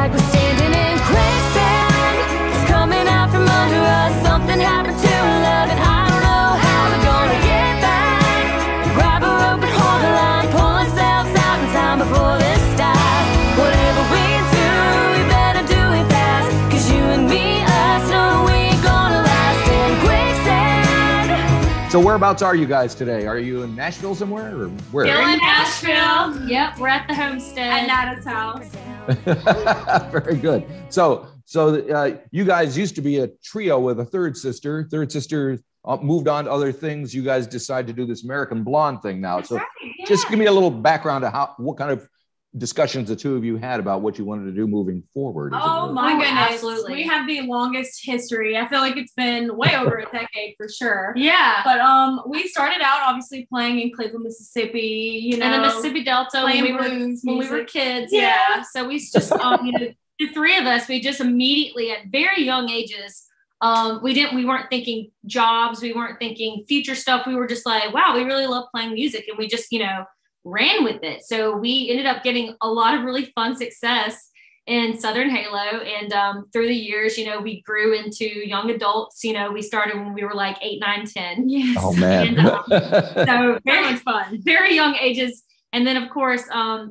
like we're standing in quicksand. It's coming out from under us. Something happened to our love, and I don't know how we're gonna get back. Grab a rope and hold the line, pull ourselves out in time before this starts. Whatever we do, we better do it fast. 'Cause you and me, us, know we ain't gonna last in quicksand. So whereabouts are you guys today? Are you in Nashville somewhere, or where? Still in Nashville. Yep, we're at the homestead. At Nata's house. Very good. So you guys used to be a trio with a third sister. Third sister moved on to other things. You guys decide to do this American Blonde thing now. That's so right, yeah. Just give me a little background of what kind of discussions the two of you had about what you wanted to do moving forward. Oh my goodness. Absolutely. We have the longest history. I feel like it's been way over a decade for sure. Yeah. But we started out obviously playing in Cleveland, Mississippi, you know. In the Mississippi Delta when we were kids. Yeah. So we just the three of us, we just immediately at very young ages, we weren't thinking jobs, we weren't thinking future stuff. We were just like, wow, we really love playing music, and we just, ran with it. So we ended up getting a lot of really fun success in Southern Halo. And through the years, we grew into young adults. We started when we were like 8, 9, 10. Yes. Oh man. And, so Very much fun. very young ages. And then of course,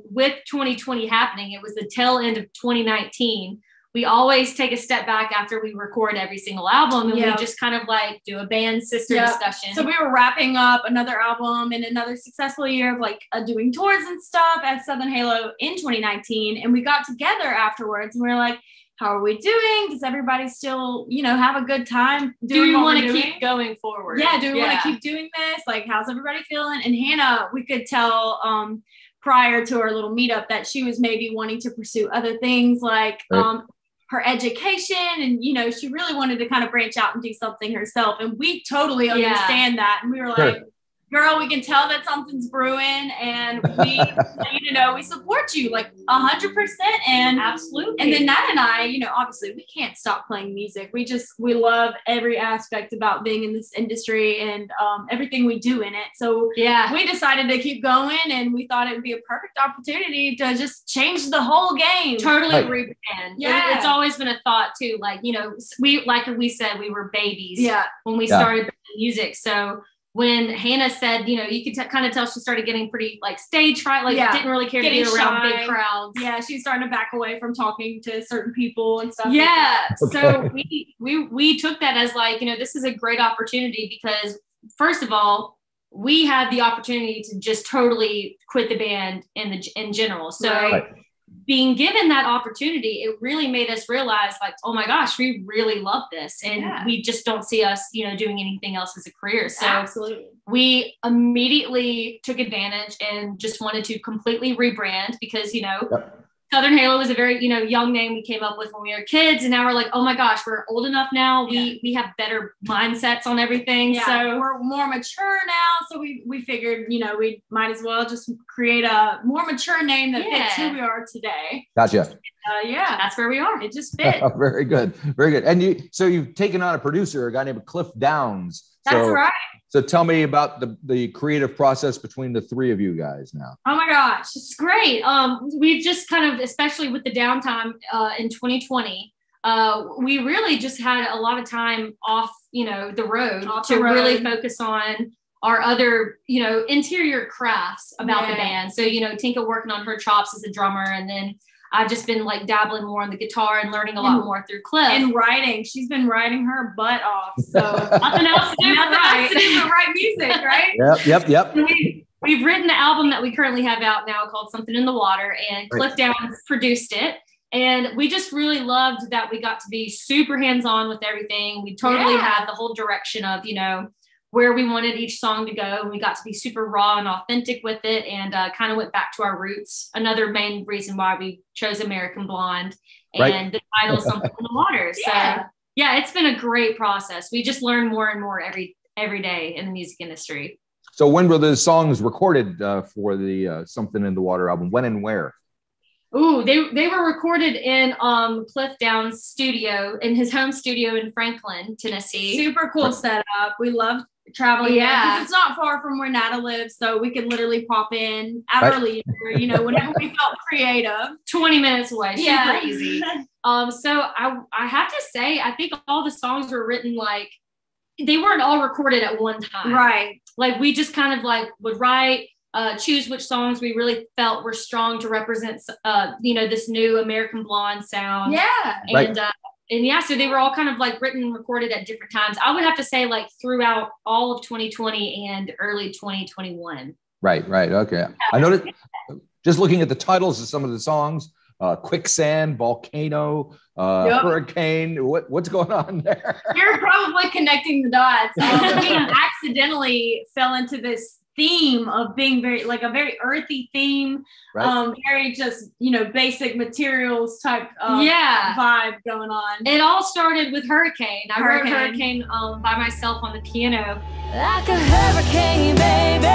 with 2020 happening, it was the tail end of 2019. We always take a step back after we record every single album, and we just kind of like do a band sister discussion. So we were wrapping up another album and another successful year of like doing tours and stuff at Southern Halo in 2019. And we got together afterwards and we were like, how are we doing? Does everybody still, have a good time? Do you want to keep going forward? Yeah. Do we want to keep doing this? Like, how's everybody feeling? And Hannah, we could tell prior to our little meetup that she was maybe wanting to pursue other things like her education, and she really wanted to kind of branch out and do something herself, and we totally understand that. And we were like, girl, we can tell that something's brewing, and we we support you like 100%. And absolutely. And then Nat and I, obviously we can't stop playing music. We love every aspect about being in this industry and everything we do in it. So we decided to keep going, and we thought it would be a perfect opportunity to just change the whole game. Totally rebrand. Yeah. It's always been a thought too. Like, we said, we were babies when we started music. So when Hannah said, you could kind of tell she started getting pretty like stage fright, like didn't really care to be around big crowds. Yeah, she's starting to back away from talking to certain people and stuff. Yeah, like so we took that as like, this is a great opportunity because first of all, we had the opportunity to just totally quit the band in general. So being given that opportunity, it really made us realize like, oh my gosh, we really love this. And we just don't see us, doing anything else as a career. So absolutely. We immediately took advantage and just wanted to completely rebrand because, Southern Halo was a very, young name we came up with when we were kids. And now we're like, oh my gosh, we're old enough now. We have better mindsets on everything. Yeah, so we're more mature now. So we figured, we might as well just create a more mature name that fits who we are today. Gotcha. That's where we are. It just fit. Very good. Very good. And you've taken on a producer, a guy named Cliff Downs. That's right. So tell me about the creative process between the three of you guys now. Oh my gosh, it's great. We've just kind of, especially with the downtime in 2020, we really just had a lot of time off, the road really focus on our other, interior crafts about the band. So, Tinka working on her chops as a drummer, and then I've just been like dabbling more on the guitar and learning a lot more through Cliff. And writing. She's been writing her butt off. So nothing else to do but write music, right? Yep. We've written the album that we currently have out now called Somethin In The Water, and Cliff Downs produced it. And we just really loved that we got to be super hands-on with everything. We totally had the whole direction of, where we wanted each song to go. And we got to be super raw and authentic with it, and kind of went back to our roots. Another main reason why we chose American Blonde and the title Somethin In The Water. So it's been a great process. We just learn more and more every day in the music industry. So when were the songs recorded for the Somethin In The Water album? When and where? Ooh, they were recorded in Cliff Downs' studio, in his home studio in Franklin, Tennessee. Super cool setup. We loved traveling. Yeah. 'Cause it's not far from where Nata lives, so we could literally pop in at our leisure, you know, whenever we felt creative. 20 minutes away, Yeah. super easy. So I have to say, I think all the songs were written like, they weren't all recorded at one time. Right. Like we just kind of like would write, choose which songs we really felt were strong to represent, you know, this new American Blonde sound. Yeah. And yeah, so they were all kind of like written and recorded at different times. I would have to say like throughout all of 2020 and early 2021. Right. Okay. I noticed just looking at the titles of some of the songs, Quicksand, Volcano, Hurricane. What's going on there? You're probably connecting the dots. We accidentally fell into this theme of being very earthy theme, very just, you know, basic materials type vibe going on. It all started with Hurricane. I wrote Hurricane by myself on the piano. Like a hurricane, baby,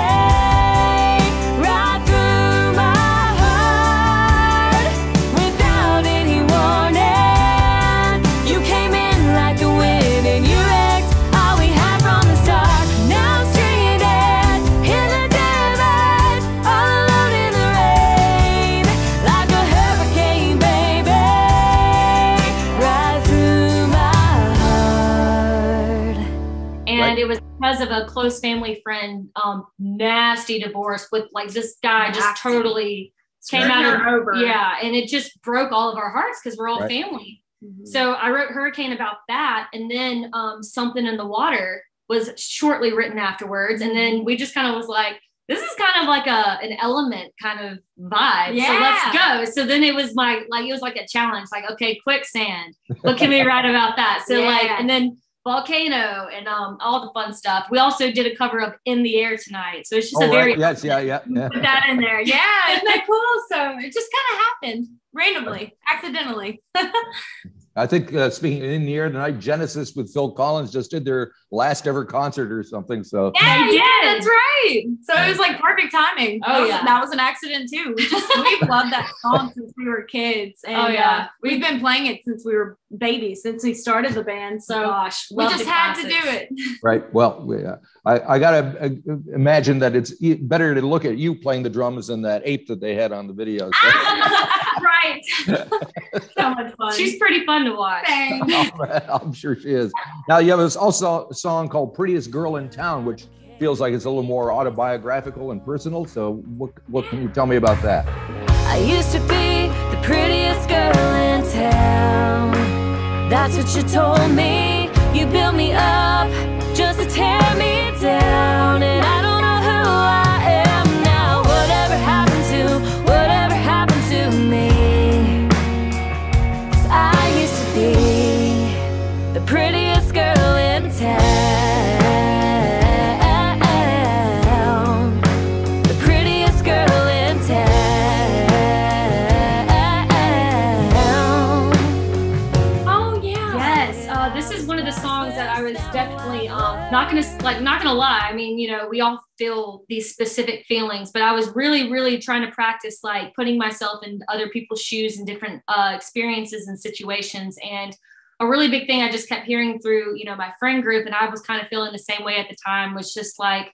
right through my heart, without any warning. You came in like the wind and you wrecked all we had from the start. Now I'm stranded in the daylight, all alone in the rain. Like a hurricane, baby, right through my heart. And it was because of a close family friend, nasty divorce with like this guy just totally came out of over. Yeah, and it just broke all of our hearts because we're all family. Mm-hmm. So I wrote Hurricane about that, and then Somethin In The Water was shortly written afterwards, and then we just kind of was like, this is kind of like an Element kind of vibe. Yeah. So let's go. So then it was it was like a challenge, like, okay, Quicksand, what can we write about that? So and then Volcano and all the fun stuff. We also did a cover of In the Air Tonight. So it's just Yeah. Put that in there. Yeah, isn't that cool? So it just kind of happened randomly, accidentally. I think speaking In the Air Tonight, Genesis with Phil Collins just did their last ever concert or something. So Yeah, that's right. So it was like perfect timing. That was an accident too. We've loved that song since we were kids, and we've been playing it since we were babies, since we started the band. So we just had to do it. Right. Well, I gotta imagine that it's better to look at you playing the drums than that ape that they had on the video. So. Right. So much fun. She's pretty fun to watch. I'm sure she is. Now you have also a song called Prettiest Girl in Town, which feels like it's a little more autobiographical and personal. So what can you tell me about that? I used to be the prettiest girl in town. That's what you told me. You built me up just to tear me down. And I don't know who I am now. Whatever happened to me. 'Cause I used to be the prettiest girl in town. The prettiest girl in town. Oh yeah. Yes. This is one of the songs that I was definitely not gonna lie. I mean, you know, we all feel these specific feelings, but I was really trying to practice like putting myself in other people's shoes and different experiences and situations. And a really big thing I just kept hearing through, you know, my friend group, and I was kind of feeling the same way at the time, was just like,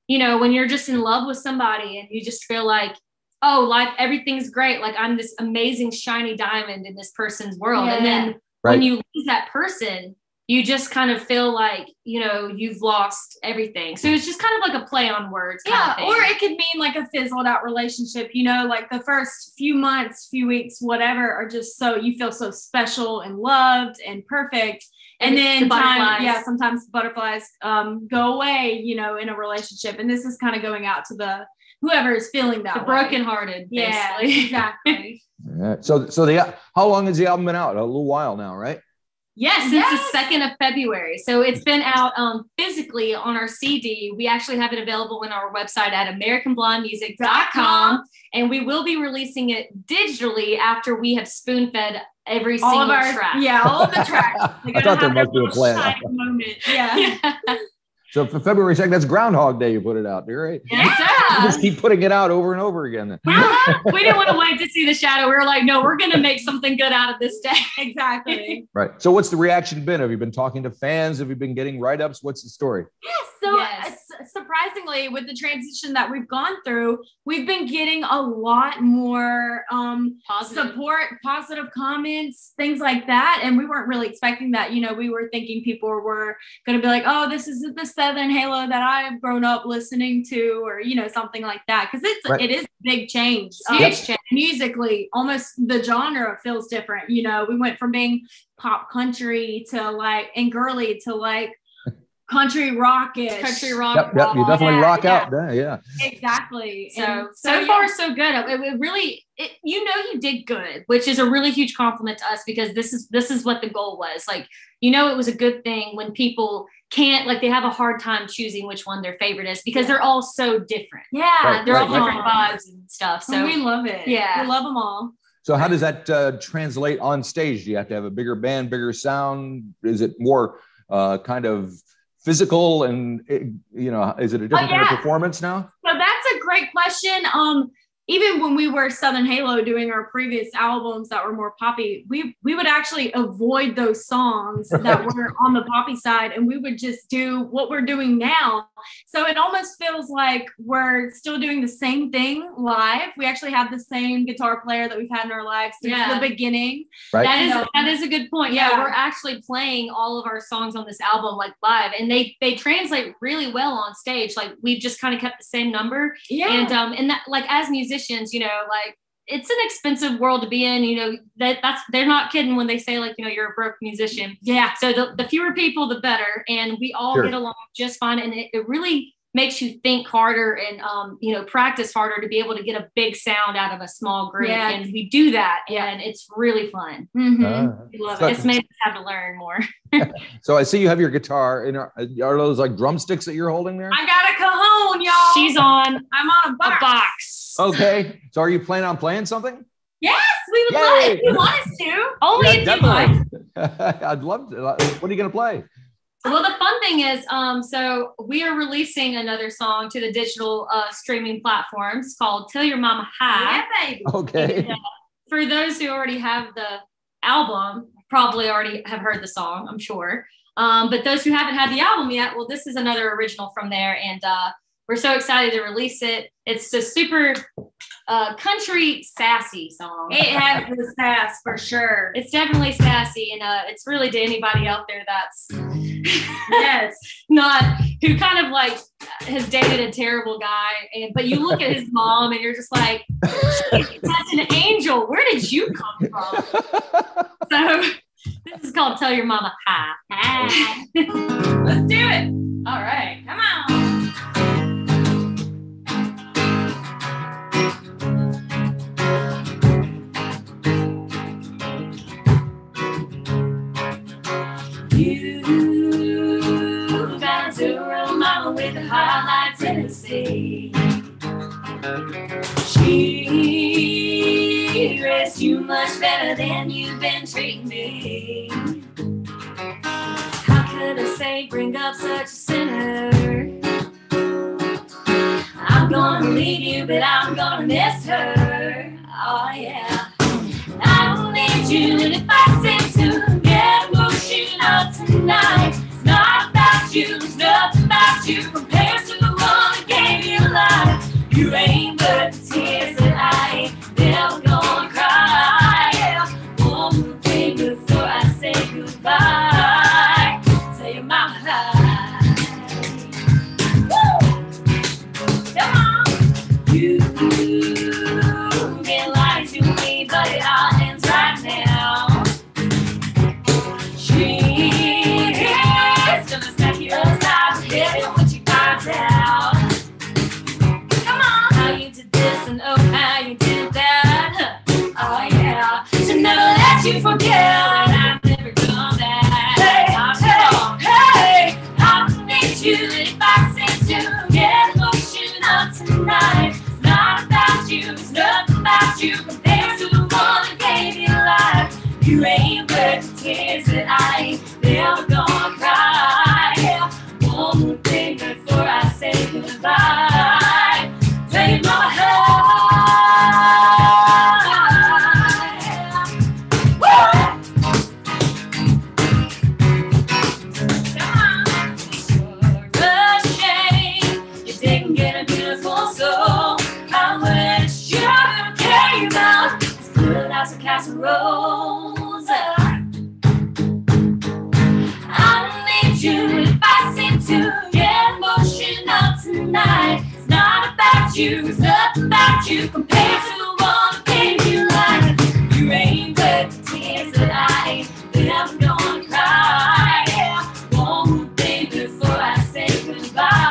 you know, when you're just in love with somebody and you just feel like, oh, life, everything's great. Like I'm this amazing shiny diamond in this person's world. And then when you lose that person, you just kind of feel like, you know, you've lost everything. So it's just kind of like a play on words. Kind of thing. Or it could mean like a fizzled out relationship, you know, like the first few months, few weeks, whatever, are just so, you feel so special and loved and perfect. And then sometimes butterflies go away, you know, in a relationship. And this is kind of going out to whoever is feeling that the brokenhearted. Yeah, basically. exactly. So how long has the album been out? A little while now, right? Yes, since the 2nd of February. So it's been out physically on our CD. We actually have it available on our website at AmericanBlondeMusic.com. And we will be releasing it digitally after we have spoon-fed every single track. Yeah, all of the tracks. I thought there must be a plan. Moment. Yeah. So for February 2nd, that's Groundhog Day. You put it out there, right? Yeah. You just keep putting it out over and over again. We didn't want to wait to see the shadow. We were like, no, we're going to make something good out of this day. Exactly. Right. So what's the reaction been? Have you been talking to fans? Have you been getting write-ups? What's the story? So Yes. surprisingly, with the transition that we've gone through, we've been getting a lot more Positive. support, positive comments, things like that. And we weren't really expecting that. You know, we were thinking people were going to be like, oh, this is the Southern Halo that I've grown up listening to, or, you know, something like that. Because it is a big change. Huge change. Musically, almost the genre feels different. You know, we went from being pop country to like, and girly to like, country rockish. Country rock. Yep. You definitely rock out there. Yeah. Exactly. So yeah. far, so good. It really, you know, you did good, which is a really huge compliment to us, because this is what the goal was. Like, you know, it was a good thing when people can't, like, they have a hard time choosing which one their favorite is, because they're all so different. Yeah. Right, They're all right. different vibes and stuff. So And we love it. Yeah. We love them all. So how does that translate on stage? Do you have to have a bigger band, bigger sound? Is it more kind of physical, and you know, is it a different kind of performance now? So that's a great question. Even when we were Southern Halo doing our previous albums that were more poppy, we would actually avoid those songs that were on the poppy side, and we would just do what we're doing now. So it almost feels like we're still doing the same thing live. We actually have the same guitar player that we've had in our lives since the beginning. Right. That is a good point. Yeah, we're actually playing all of our songs on this album like live, and they translate really well on stage. Like, we've just kind of kept the same number. Yeah. And that, like, as musicians, you know, like, it's an expensive world to be in. You know, they're not kidding when they say, like, you know, you're a broke musician. Yeah. So the fewer people, the better, and we all get along just fine. And it really makes you think harder and you know, practice harder to be able to get a big sound out of a small group. Yeah. And we do that, and it's really fun. Mm-hmm. We love it. It's made us have to learn more. So I see you have your guitar. Are those like drumsticks that you're holding there? I got a cajon, y'all. She's on I'm on a box. Okay. So are you planning on playing something? Yes, we would love it if you want us to. only if you like. I'd love to. What are you going to play? Well, the fun thing is, so we are releasing another song to the digital streaming platforms called "Tell Your Mama Hi." Yeah, baby. Okay. And, for those who already have the album, probably already have heard the song, I'm sure. But those who haven't had the album yet, well, this is another original from there, and we're so excited to release it. It's a super country sassy song. It has the sass for sure. It's definitely sassy, and it's really to anybody out there that's not, who kind of like has dated a terrible guy, but you look at his mom and you're just like, that's an angel. Where did you come from? So this is called "Tell Your Mama Hi." Hi. Let's do it. All right, Come on. You got a real mama with a high Tennessee. She raised you much better than you've been treating me. How could I say bring up such a sinner? I'm gonna leave you, but I'm gonna miss her. Oh yeah. I don't need you, and if I seem to get emotional tonight, it's not about you, it's nothing about you compared to the one that gave you life. You ain't but the tears that I ain't never gonna cry. Yeah. One more thing before I say goodbye. Tell your mama hi. Woo! Come on. You can lie to me, but it all ends right now. She's gonna smack you upside the head when she finds out. Come on. How you did this and casseroles. I need you if I seem to get emotional tonight. It's not about you, it's nothing about you compared to the one who gave you life. You ain't worth the tears that I ain't never gonna cry. Yeah. One more thing before I say goodbye.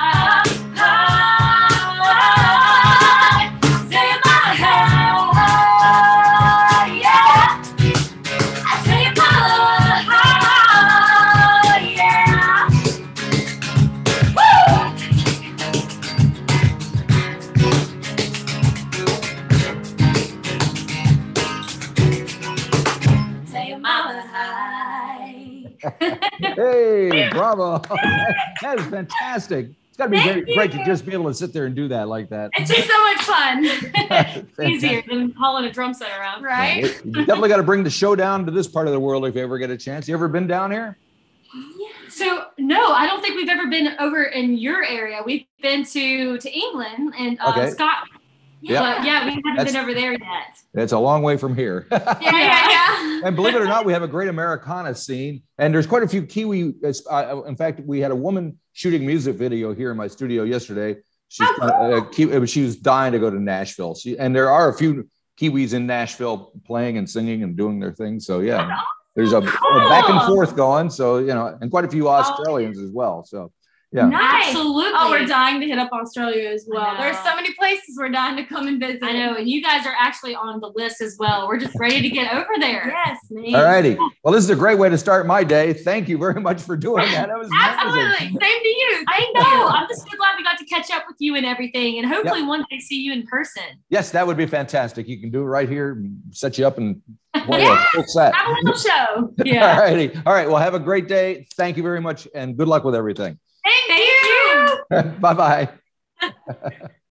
Hey, bravo. That is fantastic. It's got to be great to just be able to sit there and do that like that. It's just so much fun. Easier than hauling a drum set around. Right? Yeah, you definitely got to bring the show down to this part of the world if you ever get a chance. You ever been down here? So no, I don't think we've ever been over in your area. We've been to England and Scotland. Yeah. But yeah, we haven't been over there yet. It's a long way from here. Yeah. And believe it or not, we have a great Americana scene, and there's quite a few Kiwi. In fact, we had a woman shooting music video here in my studio yesterday. She was dying to go to Nashville. And there are a few Kiwis in Nashville playing and singing and doing their thing. So yeah, there's a back and forth going. So, you know, and quite a few Australians as well. So yeah. Nice. Absolutely. Oh, we're dying to hit up Australia as well. There's so many places we're dying to come and visit. I know, and you guys are actually on the list as well. We're just ready to get over there. Yes, man. All righty. Well, this is a great way to start my day. Thank you very much for doing that. That was Absolutely. amazing. Same to you. I know. I'm just so glad we got to catch up with you and everything, and hopefully one day see you in person. Yes, that would be fantastic. You can do it right here, set you up and play a full set. Have a little show. Yeah. All righty. All right. Well, have a great day. Thank you very much, and good luck with everything. Thank you. Bye-bye.